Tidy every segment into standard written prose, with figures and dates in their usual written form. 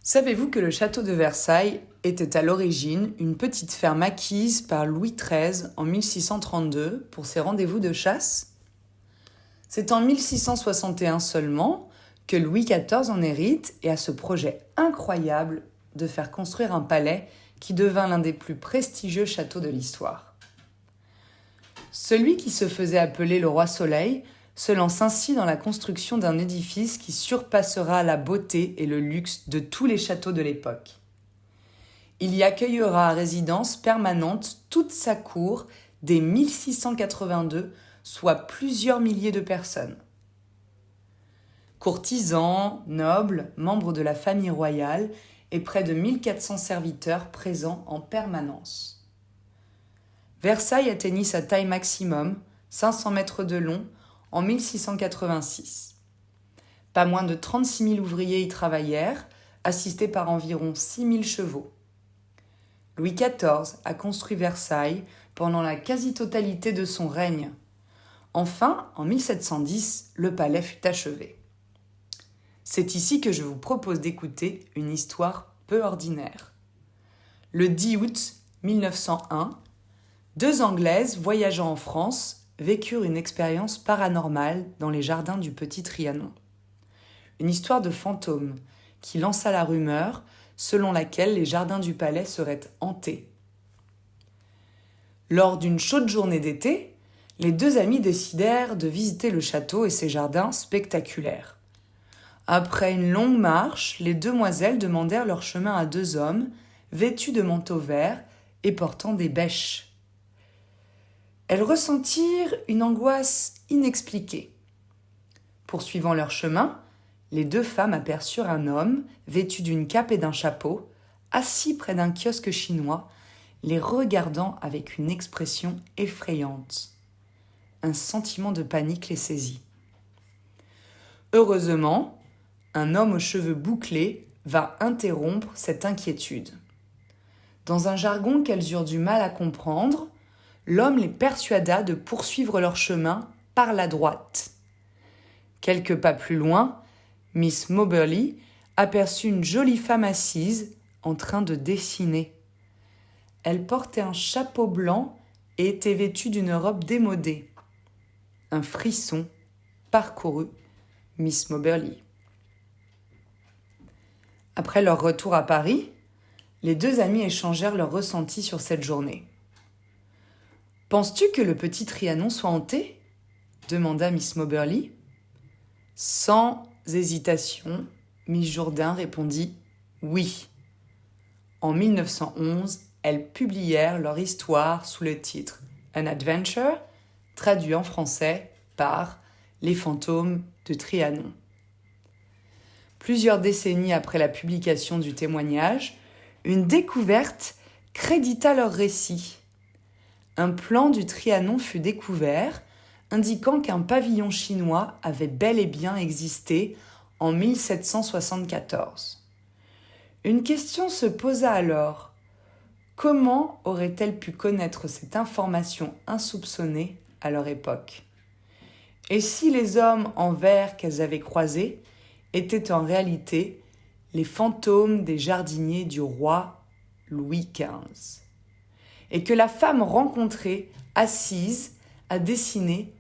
Savez-vous que le château de Versailles était à l'origine une petite ferme acquise par Louis XIII en 1632 pour ses rendez-vous de chasse? C'est en 1661 seulement que Louis XIV en hérite et a ce projet incroyable de faire construire un palais qui devint l'un des plus prestigieux châteaux de l'histoire. Celui qui se faisait appeler le Roi Soleil se lance ainsi dans la construction d'un édifice qui surpassera la beauté et le luxe de tous les châteaux de l'époque. Il y accueillera à résidence permanente toute sa cour dès 1682, soit plusieurs milliers de personnes. Courtisans, nobles, membres de la famille royale et près de 1400 serviteurs présents en permanence. Versailles atteignit sa taille maximum, 500 mètres de long, en 1686. Pas moins de 36 000 ouvriers y travaillèrent, assistés par environ 6 000 chevaux. Louis XIV a construit Versailles pendant la quasi-totalité de son règne. Enfin, en 1710, le palais fut achevé. C'est ici que je vous propose d'écouter une histoire peu ordinaire. Le 10 août 1901, deux Anglaises voyageant en France vécurent une expérience paranormale dans les jardins du Petit Trianon. Une histoire de fantôme qui lança la rumeur selon laquelle les jardins du palais seraient hantés. Lors d'une chaude journée d'été, les deux amies décidèrent de visiter le château et ses jardins spectaculaires. Après une longue marche, les demoiselles demandèrent leur chemin à deux hommes, vêtus de manteaux verts et portant des bêches. Elles ressentirent une angoisse inexpliquée. Poursuivant leur chemin, les deux femmes aperçurent un homme, vêtu d'une cape et d'un chapeau, assis près d'un kiosque chinois, les regardant avec une expression effrayante. Un sentiment de panique les saisit. Heureusement, un homme aux cheveux bouclés va interrompre cette inquiétude. Dans un jargon qu'elles eurent du mal à comprendre, l'homme les persuada de poursuivre leur chemin par la droite. Quelques pas plus loin, Miss Moberly aperçut une jolie femme assise en train de dessiner. Elle portait un chapeau blanc et était vêtue d'une robe démodée. Un frisson parcourut Miss Moberly. Après leur retour à Paris, les deux amies échangèrent leurs ressentis sur cette journée. « Penses-tu que le Petit Trianon soit hanté ?» demanda Miss Moberly. Sans hésitation, Miss Jourdain répondit « oui ». En 1911, elles publièrent leur histoire sous le titre « An Adventure », traduit en français par « Les fantômes de Trianon ». Plusieurs décennies après la publication du témoignage, une découverte crédita leur récit. Un plan du Trianon fut découvert, indiquant qu'un pavillon chinois avait bel et bien existé en 1774. Une question se posa alors. Comment aurait-elle pu connaître cette information insoupçonnée à leur époque? Et si les hommes en verre qu'elles avaient croisés étaient en réalité les fantômes des jardiniers du roi Louis XV? Et que la femme rencontrée, assise, à dessiner,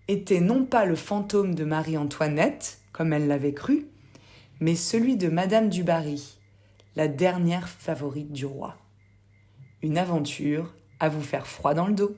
était non pas le fantôme de Marie-Antoinette, comme elle l'avait cru, mais celui de Madame du Barry, la dernière favorite du roi. Une aventure à vous faire froid dans le dos.